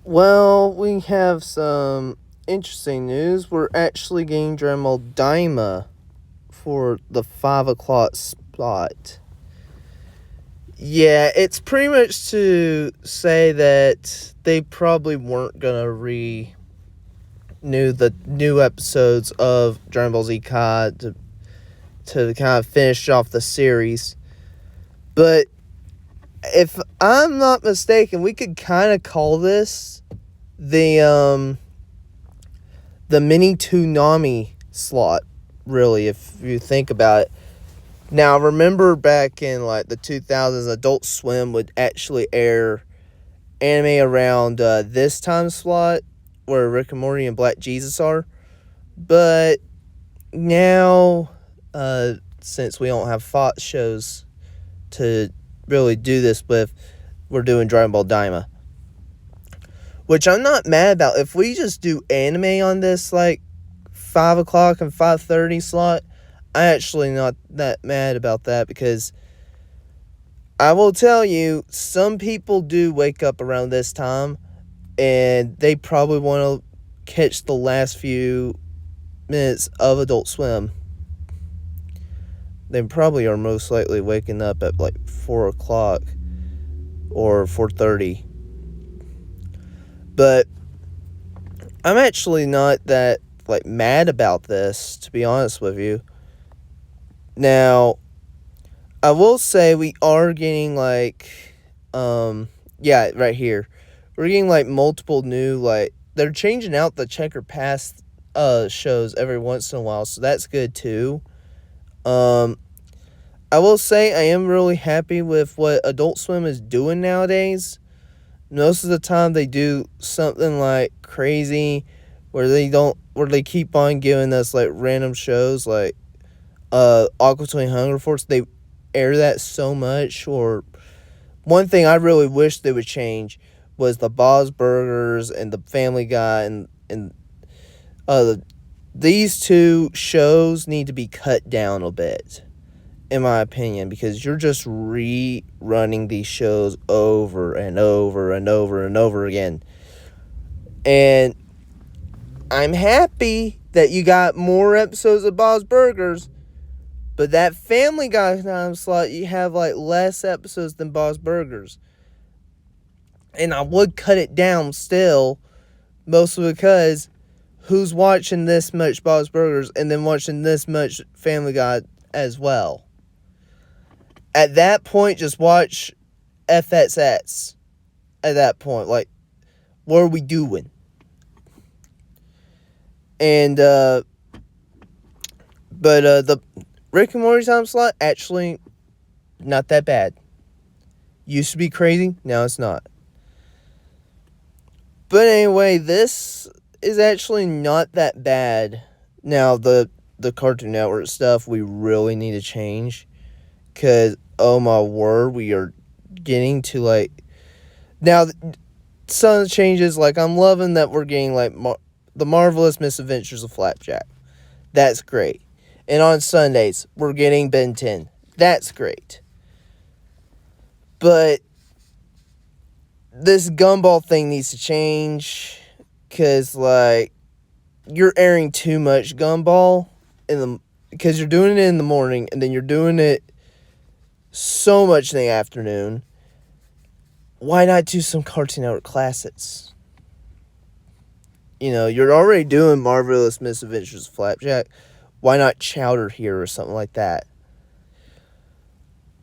Well, we have some interesting news. We're actually getting Dragon Ball Daima for the 5 o'clock spot. Yeah, it's pretty much to say that they probably weren't going to renew the new episodes of Dragon Ball Z Kai to kind of finish off the series. But if I'm not mistaken, we could kind of call this the mini Toonami slot, really, if you think about it. Now, remember back in like the 2000s, Adult Swim would actually air anime around this time slot where Rick and Morty and Black Jesus are. But now, since we don't have Fox shows to really do this with, we're doing Dragon Ball Daima. Which I'm not mad about. If we just do anime on this, like, 5 o'clock and 5:30 slot, I'm actually not that mad about that, because I will tell you, some people do wake up around this time, and they probably want to catch the last few minutes of Adult Swim. They probably are most likely waking up at like 4 o'clock or 4:30. But I'm actually not that like mad about this, to be honest with you. Now, I will say we are getting like yeah, right here. We're getting like multiple new, like, they're changing out the Checker Pass shows every once in a while, so that's good too. I will say I am really happy with what Adult Swim is doing nowadays. Most of the time they do something like crazy where they keep on giving us like random shows like Aqua Teen Hunger Force. They air that so much. Or one thing I really wish they would change was the Bob's Burgers and the Family Guy, and these two shows need to be cut down a bit, in my opinion, because you're just rerunning these shows over and over and over and over again. And I'm happy that you got more episodes of Bob's Burgers, but that Family Guy time slot, you have like less episodes than Bob's Burgers. And I would cut it down still, mostly because who's watching this much Bob's Burgers and then watching this much Family Guy as well? At that point, just watch FXX. At that point, like, what are we doing? And, but the Rick and Morty time slot, actually, not that bad. Used to be crazy, now it's not. But anyway, this is actually not that bad. Now, the Cartoon Network stuff, we really need to change. Because, oh my word, we are getting to, like... Now, some of the changes, like, I'm loving that we're getting, like, The Marvelous Misadventures of Flapjack. That's great. And on Sundays, we're getting Ben 10. That's great. But this Gumball thing needs to change, because, like, you're airing too much Gumball because you're doing it in the morning, and then you're doing it so much in the afternoon. Why not do some Cartoon Network classics? You know, you're already doing Marvelous Misadventures of Flapjack. Why not Chowder here or something like that?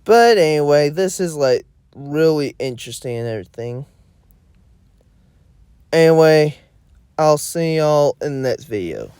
But anyway, this is like really interesting and everything. Anyway, I'll see y'all in the next video.